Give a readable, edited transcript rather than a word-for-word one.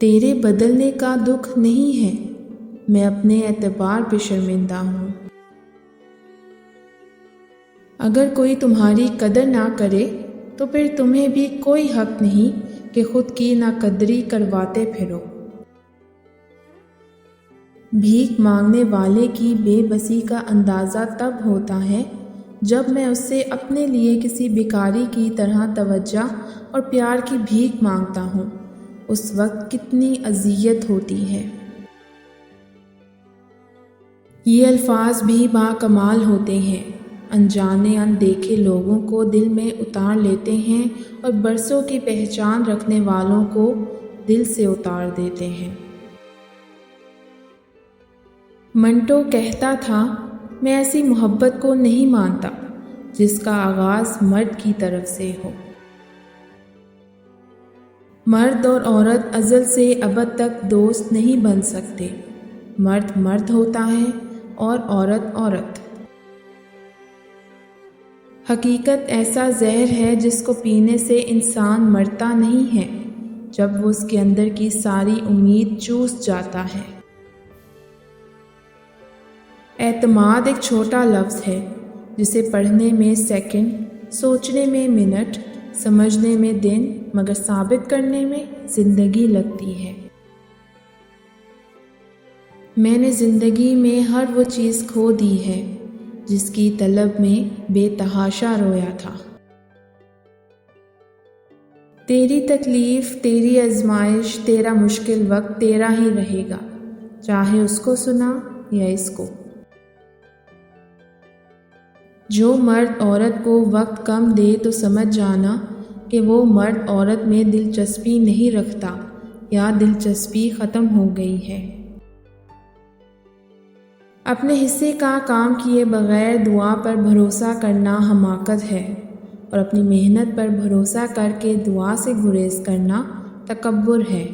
تیرے بدلنے کا دکھ نہیں ہے، میں اپنے اعتبار پہ شرمندہ ہوں۔ اگر کوئی تمہاری قدر نہ کرے تو پھر تمہیں بھی کوئی حق نہیں کہ خود کی ناقدری کرواتے پھرو۔ بھیک مانگنے والے کی بے بسی کا اندازہ تب ہوتا ہے جب میں اس سے اپنے لیے کسی بھکاری کی طرح توجہ اور پیار کی بھیک مانگتا ہوں، اس وقت کتنی اذیت ہوتی ہے۔ یہ الفاظ بھی باکمال ہوتے ہیں، انجانے اندیکھے لوگوں کو دل میں اتار لیتے ہیں اور برسوں کی پہچان رکھنے والوں کو دل سے اتار دیتے ہیں۔ منٹو کہتا تھا، میں ایسی محبت کو نہیں مانتا جس کا آغاز مرد کی طرف سے ہو۔ مرد اور عورت ازل سے ابد تک دوست نہیں بن سکتے۔ مرد مرد ہوتا ہے اور عورت عورت۔ حقیقت ایسا زہر ہے جس کو پینے سے انسان مرتا نہیں ہے جب وہ اس کے اندر کی ساری امید چوس جاتا ہے۔ اعتماد ایک چھوٹا لفظ ہے جسے پڑھنے میں سیکنڈ، سوچنے میں منٹ، سمجھنے میں دن، مگر ثابت کرنے میں زندگی لگتی ہے۔ میں نے زندگی میں ہر وہ چیز کھو دی ہے جس کی طلب میں بے تحاشا رویا تھا۔ تیری تکلیف، تیری آزمائش، تیرا مشکل وقت تیرا ہی رہے گا، چاہے اس کو سنا یا اس کو۔ جو مرد عورت کو وقت کم دے تو سمجھ جانا کہ وہ مرد عورت میں دلچسپی نہیں رکھتا یا دلچسپی ختم ہو گئی ہے۔ اپنے حصے کا کام کیے بغیر دعا پر بھروسہ کرنا حماقت ہے، اور اپنی محنت پر بھروسہ کر کے دعا سے گریز کرنا تکبر ہے۔